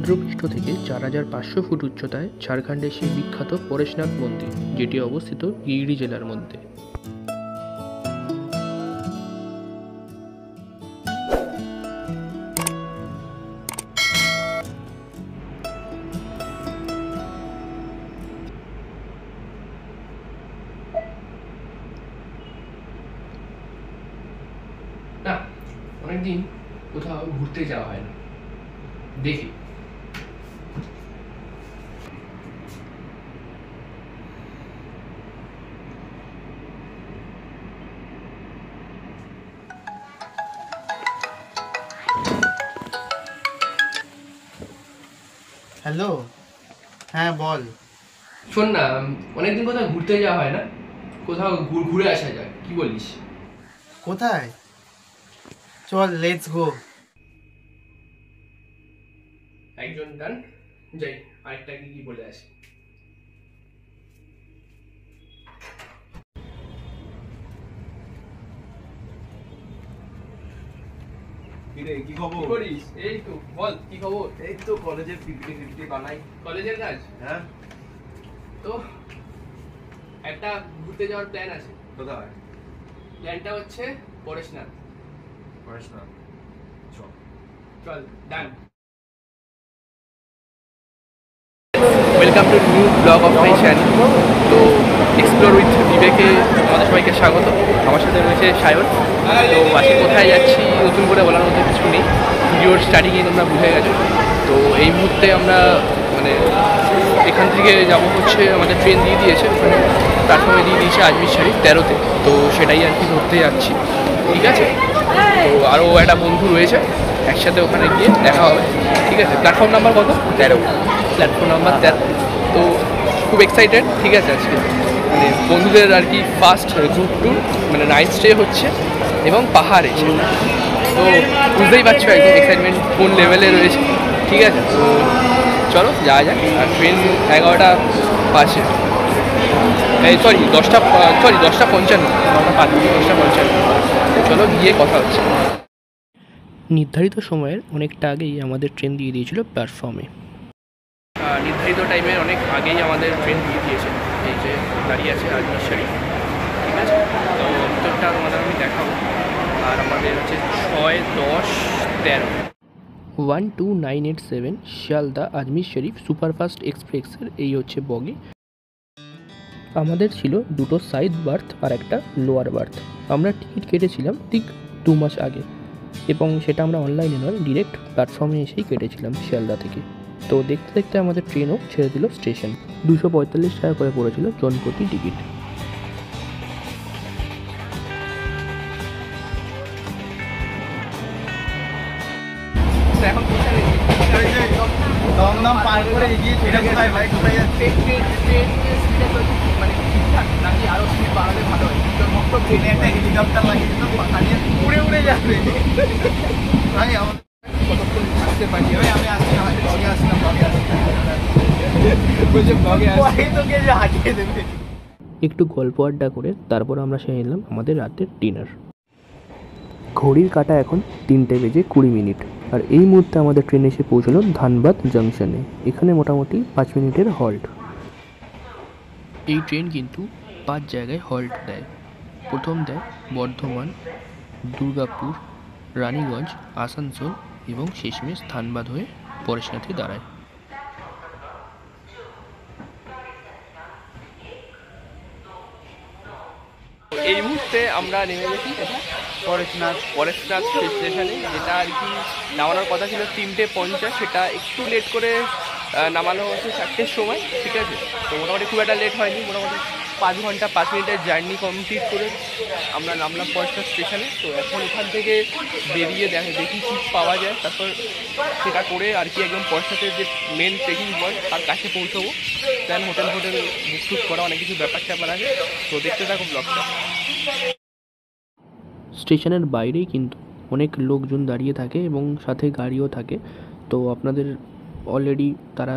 সমুদ্রপৃষ্ঠ থেকে 4500 ফুট উচ্চতায় ঝাড়খণ্ডের সেই বিখ্যাত পরেশনাথ মন্দির, যেটি অবস্থিত গিরিডি জেলার মধ্যে। না, অনেকদিন কোথাও ঘুরতে যাওয়া হয় না, দেখি। হ্যালো, হ্যাঁ বল। শোন না, অনেকদিন কোথাও ঘুরতে যাওয়া হয় না, কোথাও ঘুরে আসা যায়, কি বলিস? কোথায়? চল, লেটস গো। একজন ডান, যাই আরেকটা কি বলে আসি। কি খবর? কি করিস? এই তো বল, কি খবর? এই তো কলেজের পিপিটি বানাই। কলেজের কাজ? হ্যাঁ, তো একটা ঘুরতে যাওয়ার প্ল্যান আছে। কোথায়? প্ল্যানটা হচ্ছে পরেশনাথ। পড়াশোনা। চল। চল, ডান। Welcome to new blog of my channel. তো এক্সপ্লোর উইথ বিবেকে আমাদের সবাইকে স্বাগত। আমার সাথে রয়েছে সায়ন। তো আজকে কোথায় যাচ্ছি নতুন করে বলার মধ্যে কিছু নেই, ভিডিওর স্টার্টিংয়ে তোমরা বুঝে গেছো। তো এই মুহূর্তে আমরা এখান থেকে যাব হচ্ছে, আমাদের ট্রেন দিয়ে দিয়েছে, ওখানে প্ল্যাটফর্মে দিয়ে দিয়েছে আজমির শরীফ 13তে। তো সেটাই আর কি ধরতে যাচ্ছি, ঠিক আছে? তো আরও একটা বন্ধু রয়েছে, একসাথে ওখানে গিয়ে দেখা হবে, ঠিক আছে? প্ল্যাটফর্ম নাম্বার কত? 13। Platform number 13। তো খুব এক্সাইটেড, ঠিক আছে? আজকে মানে বন্ধুদের আর কি ফার্স্ট গ্রুপ ট্যুর, মানে নাইট স্টে হচ্ছে এবং পাহাড় এসে। তো বুঝতেই পারছো একদম এক্সাইটমেন্ট কোন লেভেলে রয়েছে, ঠিক আছে? তো চলো যাওয়া যাক। আর ট্রেন 11টা 5-এ, এই সরি 10টা 55, 10টা 55। চলো গিয়ে কথা হচ্ছে। নির্ধারিত সময়ের অনেকটা আগেই আমাদের ট্রেন দিয়ে দিয়েছিল প্ল্যাটফর্মে। নির্ধারিত টাইমের অনেক আগেই আমাদের ট্রেন দিয়ে দিয়েছে। এই যে দাঁড়িয়ে আছে আজমির শরীফ, ঠিক আছে? তো ভিতরটা তোমাদের আমি দেখাবো। আর আমাদের হচ্ছে 6, 10, 13 12987 শিয়ালদা আজমির শরীফ সুপারফাস্ট এক্সপ্রেসের এই হচ্ছে বগি। আমাদের ছিল দুটো সাইড বার্থ আর একটা লোয়ার বার্থ। আমরা টিকিট কেটেছিলাম ঠিক 2 মাস আগে, এবং সেটা আমরা অনলাইনে নয়, ডিরেক্ট প্ল্যাটফর্মে এসেই কেটেছিলাম শিয়ালদা থেকে। তো দেখতে দেখতে আমাদের ট্রেনও ছেড়ে দিল স্টেশন। 245 টাকা করে পড়েছিল জনপ্রতি টিকিট। এখন দমদম পার করে এগিয়ে ট্রেনে কোথায় ভাই, কোথায় যাচ্ছে? মানে ঠিকঠাক নাকি আরো স্পিড বাড়ালে ভালো হয়? ট্রেনে একটা হেলিকপ্টার লাগিয়ে দিত, পানিয়ে উড়ে উড়ে যাবে। ভাই আমাদের কতক্ষণ থাকতে পারি? আমি আসছি, আমাদের ব্লগে আসলাম, ব্লগে আসলাম। বলছে ব্লগে পরে তোকে যে হাঁটিয়ে দেবে। একটু গল্প আড্ডা করে তারপর আমরা সেরে নিলাম আমাদের রাতের ডিনার। ঘড়ির কাঁটা এখন 3:20 আর এই মুহূর্তে আমাদের ট্রেন এসে পৌঁছলো ধানবাদ জাংশনে। এখানে মোটামুটি 5 মিনিটের হল্ট। এই ট্রেন কিন্তু 5 জায়গায় হল্ট দেয়। প্রথম দেয় বর্ধমান, দুর্গাপুর, রানীগঞ্জ, আসানসোল এবং শেষমেশ ধানবাদ হয়ে পরেশনাথে দাঁড়ায়। এই মুহূর্তে আমরা নেমে গেছি পরেশনাথ স্টেশনে, যেটা আর কি নামানোর কথা ছিল 3:50, সেটা একটু লেট করে নামানো হচ্ছে 4টের সময়, ঠিক আছে? তো মোটামুটি খুব একটা লেট হয়নি, মোটামুটি 5 ঘন্টা 5 মিনিটের জার্নি কমপ্লিট করে আমরা নামলাম পরেশনাথ স্টেশনে। তো এখন এখান থেকে বেরিয়ে দেখি কি পাওয়া যায়, তারপর সেটা করে আর কি একদম পরেশনাথের যে মেন ট্রেকিং পয়েন্ট তার কাছে পৌঁছবো। দেন হোটেল বুক টুক করা অনেক কিছু ব্যাপার ট্যাপার আছে। তো দেখতে থাকো ব্লগটা। স্টেশনের বাইরেই কিন্তু অনেক লোকজন দাঁড়িয়ে থাকে এবং সাথে গাড়িও থাকে। তো আপনাদের অলরেডি তারা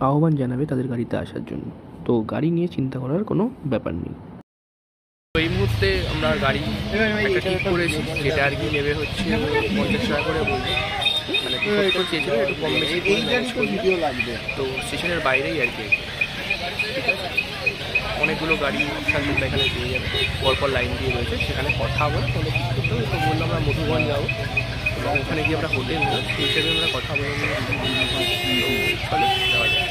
আহ্বান জানাবে তাদের গাড়িতে আসার জন্য। তো গাড়ি নিয়ে চিন্তা করার কোনো ব্যাপার নেই। তো এই মুহূর্তে আমরা গাড়ি একটা ঠিক করেছি, যেটা আর কি নেবে হচ্ছে 50 টাকা করে বলছি। মানে দুশো চেয়েছিল, একটু কম বেশি ভিডিও লাগবে। তো স্টেশনের বাইরেই আর কি, ঠিক আছে। অনেকগুলো গাড়ি শান্তিদা এখানে পেয়ে যাবে, পরপর লাইন দিয়ে রয়েছে, সেখানে কথা বলে তোমাদের ঠিক করতে হবে। তো বললাম আমরা মধুবন যাবো এবং ওখানে গিয়ে আমরা হোটেল নেব, সেই হিসেবে আমরা কথা বলে নিয়ে চলে যাওয়া যায়।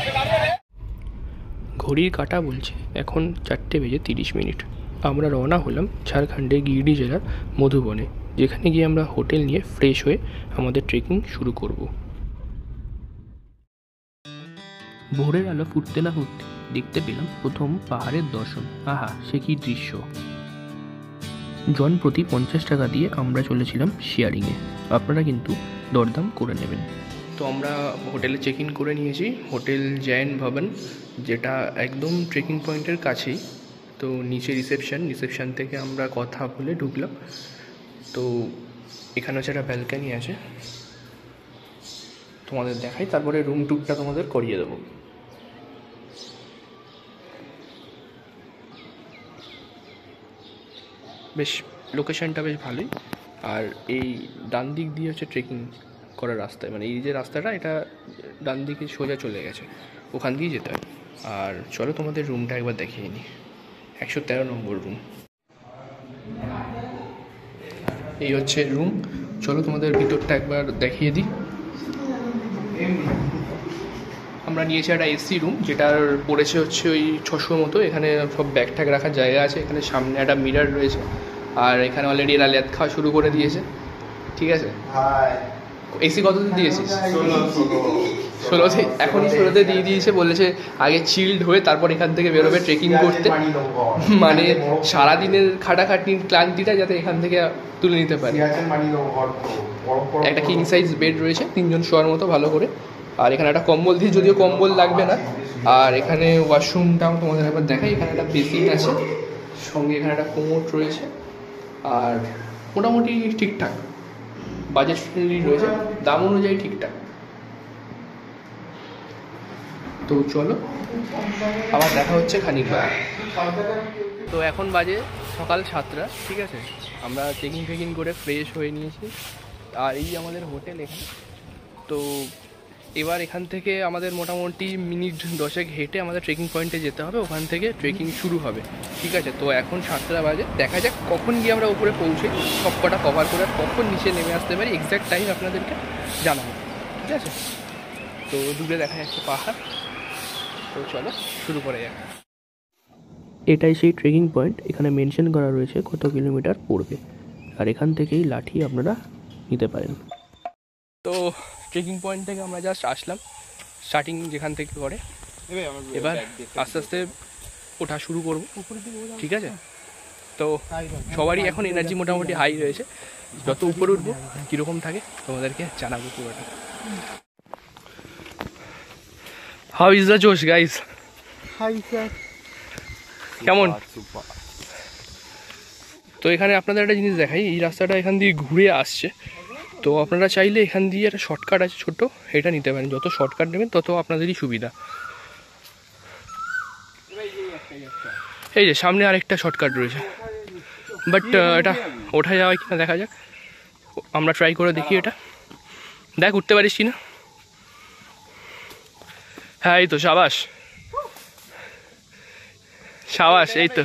ঘড়ির কাঁটা বলছে এখন 4:30। আমরা রওনা হলাম ঝাড়খণ্ডের গিরিডি জেলার মধুবনে, যেখানে গিয়ে আমরা হোটেল নিয়ে ফ্রেশ হয়ে আমাদের ট্রেকিং শুরু করব। ভোরের আলো ফুটতে না ফুটতে দেখতে পেলাম প্রথম পাহাড়ের দর্শন। আহা, সে কি দৃশ্য! জন প্রতি 50 টাকা দিয়ে আমরা চলেছিলাম শেয়ারিংয়ে, আপনারা কিন্তু দরদাম করে নেবেন। তো আমরা হোটেলে চেক ইন করে নিয়েছি, হোটেল জৈন ভবন, যেটা একদম ট্রেকিং পয়েন্টের কাছেই। তো নিচে রিসেপশন থেকে আমরা কথা বলে ঢুকলাম। তো এখানে হচ্ছে একটা ব্যালকানি আছে, তোমাদের দেখাই, তারপরে রুম টুরটা তোমাদের করিয়ে দেবো। বেশ লোকেশনটা বেশ ভালোই। আর এই ডান দিক দিয়ে হচ্ছে ট্রেকিং করার রাস্তায়, মানে এই যে রাস্তাটা, এটা ডান দিকে সোজা চলে গেছে, ওখান দিয়েই যেতে হয়। আর চলো তোমাদের রুমটা একবার দেখিয়ে নিই। 113 নম্বর রুম। এই হচ্ছে রুম, চলো তোমাদের ভিতরটা একবার দেখিয়ে দিই। আমরা নিয়েছি একটা এসি রুম, যেটার পড়েছে হচ্ছে ওই 600 মতো। এখানে সব ব্যাগ ট্যাগ রাখার জায়গা আছে, এখানে সামনে একটা মিরার রয়েছে, আর এখানে অলরেডি এরা লেদ খাওয়া শুরু করে দিয়েছে, ঠিক আছে। এসি কতদিন দিয়েছিস? 16তে, এখনই 16তে দিয়ে দিয়েছে, বলেছে আগে চিল্ড হয়ে তারপর এখান থেকে বেরোবে ট্রেকিং করতে, মানে সারাদিনের খাটাখাটনির ক্লান্তিটা যাতে এখান থেকে তুলে নিতে পারে। একটা কিং সাইজ বেড রয়েছে, 3 জন শোয়ার মতো ভালো করে। আর এখানে একটা কম্বল দিয়ে, যদিও কম্বল লাগবে না। আর এখানে ওয়াশরুমটাও তোমাদের একবার দেখাই, এখানে একটা বেসিন আছে, সঙ্গে এখানে একটা কোমোড রয়েছে। আর মোটামুটি ঠিকঠাক, বাজেট ফ্রেন্ডলি রয়েছে, দাম অনুযায়ী ঠিকঠাক। তো চলো আবার দেখা হচ্ছে খানিক পর। তো এখন বাজে সকাল 7টা, ঠিক আছে। আমরা চেকিং করে ফ্রেশ হয়ে নিয়েছি, আর এই আমাদের হোটেল এখানে। তো এবার এখান থেকে আমাদের মোটামুটি মিনিট 10 হেঁটে আমাদের ট্রেকিং পয়েন্টে যেতে হবে, ওখান থেকে ট্রেকিং শুরু হবে, ঠিক আছে। তো এখন 7টা বাজে, দেখা যাক কখন গিয়ে আমরা উপরে পৌঁছে সব কটা কভার করে কখন নিচে নেমে আসতে পারি, এক্স্যাক্ট টাইম আপনাদেরকে জানাবো, ঠিক আছে। তো দূরে দেখা যাচ্ছে পাহাড়, তো চলো শুরু করা যাক। এটাই সেই ট্রেকিং পয়েন্ট, এখানে মেনশন করা রয়েছে কত কিলোমিটার পড়বে, আর এখান থেকেই লাঠি আপনারা নিতে পারেন। তো ট্রেকিং পয়েন্ট থেকে আমরা জাস্ট আসলাম, স্টার্টিং যেখান থেকে করে, এবার আস্তে আস্তে ওঠা শুরু করব, ঠিক আছে। তো সবারই এখন এনার্জি মোটামুটি হাই রয়েছে, যত উপরে উঠবো কীরকম থাকে তোমাদেরকে জানাবো পুরোটা। হাউ ইজ দ্য জোশ গাইজ? Hi sir. কেমন? তো এখানে আপনাদের একটা জিনিস দেখাই, এই রাস্তাটা এখান দিয়ে ঘুরে আসছে, তো আপনারা চাইলে এখান দিয়ে একটা শর্টকাট আছে ছোট, এটা নিতে পারেন। যত শর্টকাট নেবেন তত আপনাদেরই সুবিধা। এই যে সামনে আরেকটা শর্টকাট রয়েছে, বাট এটা ওঠা যাওয়ায় কিনা দেখা যাক, আমরা ট্রাই করে দেখি। এটা দেখ উঠতে পারিস কি না। হ্যাঁ এই তো, সাবাস সাবাস, এই তো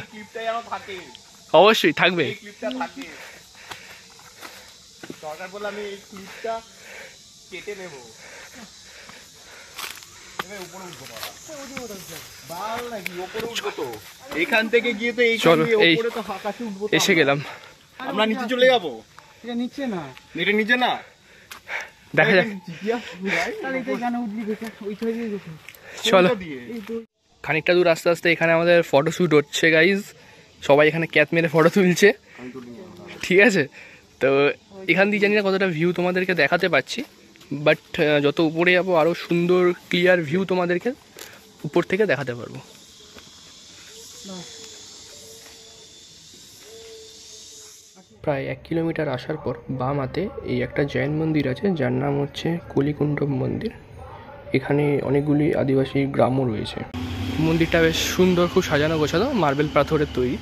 অবশ্যই থাকবে। দরকার বলে আমি এই ক্লিপটা কেটে নেব, এখান থেকে গিয়ে তো চলো এই এসে গেলাম, আমরা নিচে চলে যাবো। এটা নিচে না, এটা নিচে না, দেখা যাক। চলো খানিকটা দূর আস্তে আস্তে এখানে আমাদের ফটোশ্যুট হচ্ছে গাইজ, সবাই এখানে ক্যাত মেরে ফটো তুলছে, ঠিক আছে। তো এখান দিয়ে জানি না কতটা ভিউ তোমাদেরকে দেখাতে পাচ্ছি, বাট যত উপরে যাবো আরও সুন্দর ক্লিয়ার ভিউ তোমাদেরকে উপর থেকে দেখাতে পারবো। প্রায় 1 কিলোমিটার আসার পর বাম হাতে এই একটা জৈন মন্দির আছে, যার নাম হচ্ছে কলিকুণ্ডম মন্দির। এখানে অনেকগুলি আদিবাসী গ্রামও রয়েছে। মন্দিরটা বেশ সুন্দর, খুব সাজানো গোছানো, মার্বেল পাথরের তৈরি।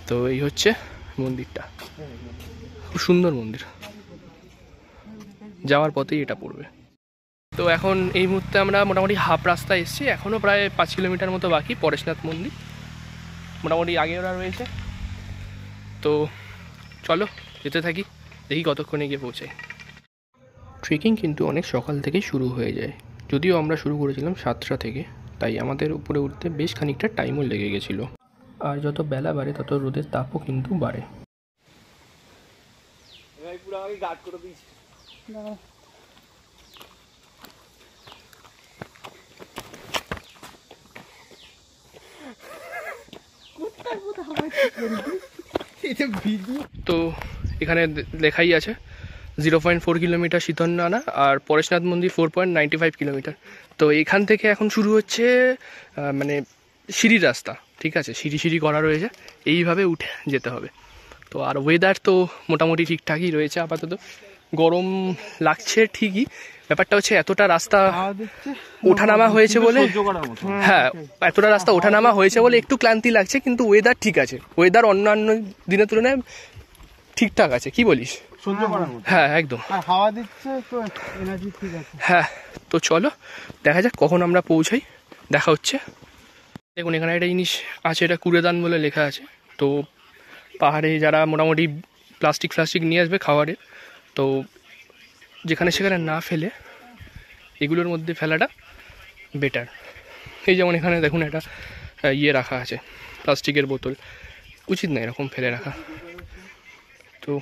তো এই হচ্ছে মন্দিরটা, খুব সুন্দর মন্দির। যাওয়ার পথেই এটা পড়বে। তো এখন এই মুহূর্তে আমরা মোটামুটি হাফ রাস্তা এসেছি, এখনও প্রায় 5 কিলোমিটার মতো বাকি পরেশনাথ মন্দির, মোটামুটি আগে ওরা রয়েছে। তো চলো যেতে থাকি, দেখি কতক্ষণে গিয়ে পৌঁছাই। ট্রেকিং কিন্তু অনেক সকাল থেকেই শুরু হয়ে যায়, যদিও আমরা শুরু করেছিলাম 7টা থেকে, তাই আমাদের উপরে উঠতে বেশ খানিকটা টাইমও লেগে গেছিলো। আর যত বেলা বাড়ে তত রোদের তাপও কিন্তু বাড়ে। তো এখানে লেখাই আছে 0.4 কিলোমিটার শীতল নালা আর পরেশনাথ মন্দির 4.95 কিলোমিটার। তো এখান থেকে এখন শুরু হচ্ছে মানে সিঁড়ির রাস্তা, ঠিক আছে, সিঁড়ি করা রয়েছে, এইভাবে উঠে যেতে হবে। তো আর ওয়েদার তো মোটামুটি ঠিকঠাকই রয়েছে, আপাতত গরম লাগছে ঠিকই, ব্যাপারটা হচ্ছে এতটা রাস্তা ওঠানামা হয়েছে বলে, হ্যাঁ এতটা রাস্তা ওঠানামা হয়েছে বলে একটু ক্লান্তি লাগছে, কিন্তু ওয়েদার ঠিক আছে, ওয়েদার অন্যান্য দিনের তুলনায় ঠিকঠাক আছে, কি বলিস? হ্যাঁ একদম হাওয়া দিচ্ছে তো এনার্জি ঠিক আছে। হ্যাঁ তো চলো দেখা যাক কখন আমরা পৌঁছাই, দেখা হচ্ছে। দেখুন এখানে একটা জিনিস আছে, এটা কুড়েদান বলে লেখা আছে। তো পাহাড়ে যারা মোটামুটি প্লাস্টিক নিয়ে আসবে খাবারের, তো যেখানে সেখানে না ফেলে এগুলোর মধ্যে ফেলাটা বেটার। এই যেমন এখানে দেখুন একটা ইয়ে রাখা আছে, প্লাস্টিকের বোতল, উচিত না এরকম ফেলে রাখা। তো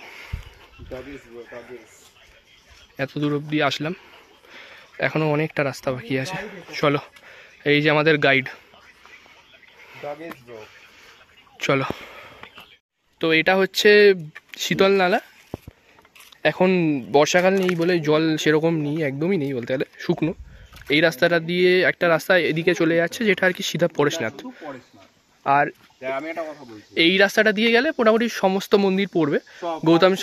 এত দূর অবধি আসলাম, এখনও অনেকটা রাস্তা বাকি আছে। চলো, এই যে আমাদের গাইড, চলো। তো এটা হচ্ছে শীতল নালা, এখন বর্ষাকাল নেই বলে জল সেরকম নেই, একদমই নেই বলতে গেলে, শুকনো। এই রাস্তাটা দিয়ে একটা রাস্তা এদিকে চলে যাচ্ছে, যেটা আর কি সিধা পরেশনাথ। আর এই রাস্তাটা দিয়ে গেলে মোটামুটি সমস্ত মন্দির পড়বে, গৌতম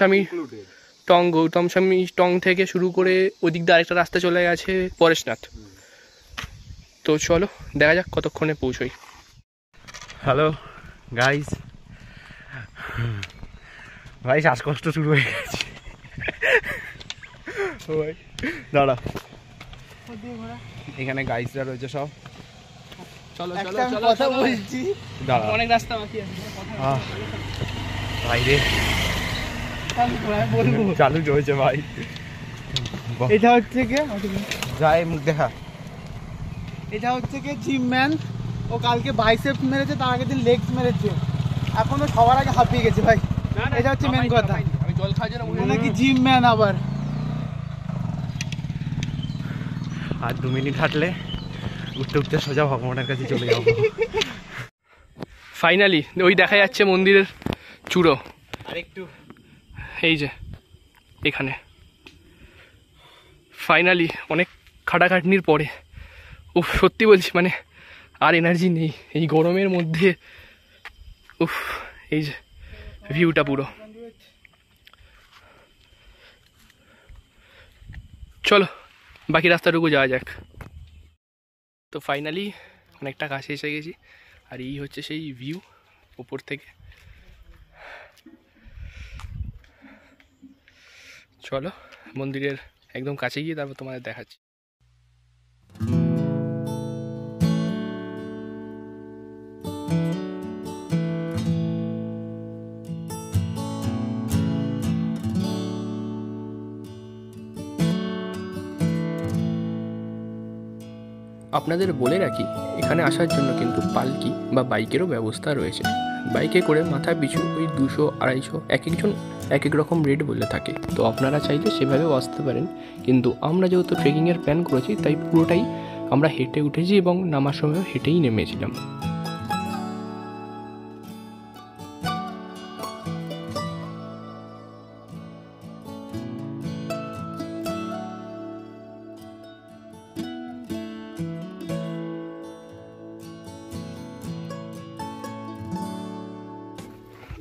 স্বামী টং থেকে শুরু করে ওদিক দিয়ে আরেকটা রাস্তা চলে গেছে পরেশনাথ। তো চলো দেখা যাক কতক্ষণে পৌঁছই। হ্যালো গাইস, ভাই শ্বাসকষ্ট শুরু হয়ে গেছে। দাঁড়া, এখানে গাইসরা রয়েছে সব। চলো কথা বলছি, দাঁড়া, অনেক রাস্তা বাকি আছে। ভাই রে চালু রয়েছে ভাই। এটা হচ্ছে কি যাই মুখ দেখা, এটা হচ্ছে কি জিম ম্যান, ও কালকে বাইসেপ মেরেছে, তার আগের দিন লেগস মেরেছে, এখনো সবার আগে হাঁপিয়ে গেছে ভাই। এটা হচ্ছে মেন কথা, আমি জল খাওয়ার জন্য ও নাকি জিম ম্যান। আবার আর 2 মিনিট হাঁটলে উঠতে উঠতে সোজা ভগবানের কাছে চলে যাবো। ফাইনালি ওই দেখা যাচ্ছে মন্দিরের চূড়ো, আরেকটু এই যে এখানে ফাইনালি অনেক খাটাখাটনির পরে, উফ সত্যি বলছি মানে আর এনার্জি নেই এই গরমের মধ্যে। উফ, এই যে ভিউটা পুরো। চলো বাকি রাস্তাটুকু যাওয়া যাক। তো ফাইনালি অনেকটা কাছে এসে গেছি, আর এই হচ্ছে সেই ভিউ উপর থেকে। চলো মন্দিরের একদম কাছে গিয়ে তারপর তোমাদের দেখাচ্ছি। আপনাদের বলে রাখি, এখানে আসার জন্য কিন্তু পালকি বা বাইকেরও ব্যবস্থা রয়েছে। বাইকে করে মাথা পিছু ওই 200-250 এক একজন এক এক রকম রেট বলে থাকে, তো আপনারা চাইলে সেভাবেও আসতে পারেন। কিন্তু আমরা যেহেতু ট্রেকিংয়ের প্ল্যান করেছি, তাই পুরোটাই আমরা হেঁটে উঠেছি এবং নামার সময়ও হেঁটেই নেমেছিলাম।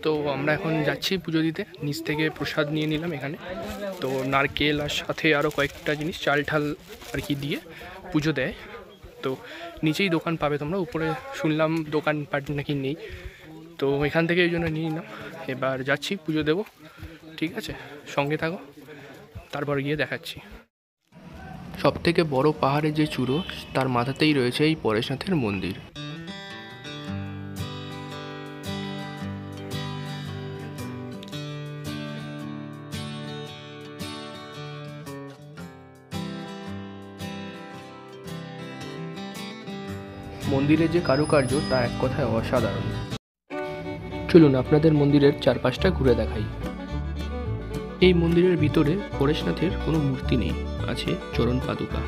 তো আমরা এখন যাচ্ছি পুজো দিতে, নিচ থেকে প্রসাদ নিয়ে নিলাম এখানে। তো নারকেল আর সাথে আরও কয়েকটা জিনিস চাল ঠাল আর কি দিয়ে পুজো দেয়। তো নিচেই দোকান পাবে তোমরা, উপরে শুনলাম দোকান পাট নাকি নেই, তো এখান থেকে এই জন্য নিয়ে নিলাম। এবার যাচ্ছি পুজো দেবো, ঠিক আছে, সঙ্গে থাকো, তারপর গিয়ে দেখাচ্ছি। সব থেকে বড় পাহাড়ের যে চূড়ো তার মাথাতেই রয়েছে এই পরেশনাথের মন্দির। মন্দিরের যে কারুকার্য তা এক কথায় অসাধারণ। চলুন আপনাদের মন্দিরের চারপাশটা ঘুরে দেখাই। এই মন্দিরের ভিতরে পরেশনাথের কোনো মূর্তি নেই, আছে চরণ পাদুকা।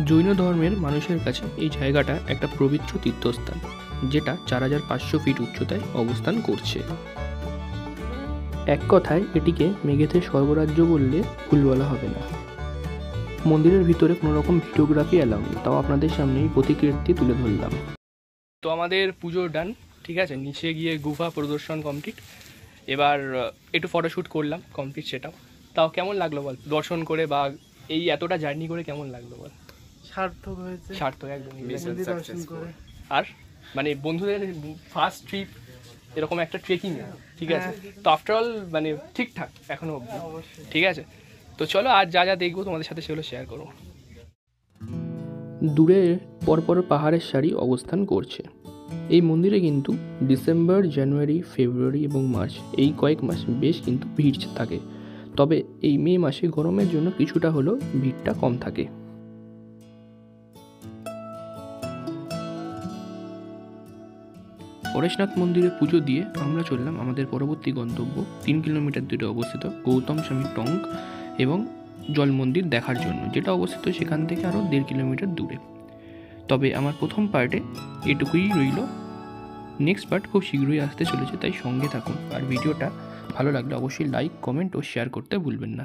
জৈন ধর্মের মানুষের কাছে এই জায়গাটা একটা পবিত্র তীর্থস্থান, যেটা 4500 ফিট উচ্চতায় অবস্থান করছে। এক কথায় এটিকে মেঘেদের স্বর্গরাজ্য বললে ভুল বলা হবে না। মন্দিরের ভিতরে কোনো রকম ভিডিওগ্রাফি অ্যালাউ নেই, তাও আপনাদের সামনেই প্রতিকৃতি তুলে ধরলাম। তো আমাদের পুজো ডান, ঠিক আছে, নিচে গিয়ে গুফা প্রদর্শন কমপ্লিট। এবার একটু ফটোশ্যুট করলাম, কমপ্লিট সেটাও। তাও কেমন লাগলো বল দর্শন করে, বা এই এতটা জার্নি করে কেমন লাগলো বল? সার্থক হয়েছে সার্থক, একদমই। মন্দির দর্শন করে। আর মানে বন্ধুদের ফার্স্ট ট্রিপ এরকম একটা ট্রেকিং, ঠিক আছে, তো আফটার অল মানে ঠিকঠাক এখনো অবধি, ঠিক আছে। তো চলো আর যা যা দেখবো তোমাদের সাথে সেগুলো শেয়ার করবো। দূরে পরপর পাহাড়ের সারি অবস্থান করছে। এই মন্দিরে কিন্তু ডিসেম্বর, জানুয়ারি, ফেব্রুয়ারি এবং মার্চ এই কয়েক মাস বেশ কিন্তু ভিড় থাকে। তবে এই মে মাসে গরমের জন্য কিছুটা হলেও ভিড়টা কম থাকে। পরেশনাথ মন্দিরে পুজো দিয়ে আমরা চললাম আমাদের পরবর্তী গন্তব্য 3 কিলোমিটার দূরে অবস্থিত গৌতম স্বামী টঙ্ক এবং জল মন্দির দেখার জন্য, যেটা অবস্থিত সেখান থেকে আরও 1.5 কিলোমিটার দূরে। তবে আমার প্রথম পার্টে এটুকুই রইল। নেক্সট পার্ট খুব শীঘ্রই আসতে চলেছে, তাই সঙ্গে থাকুন। আর ভিডিওটা ভালো লাগলে অবশ্যই লাইক, কমেন্ট ও শেয়ার করতে ভুলবেন না।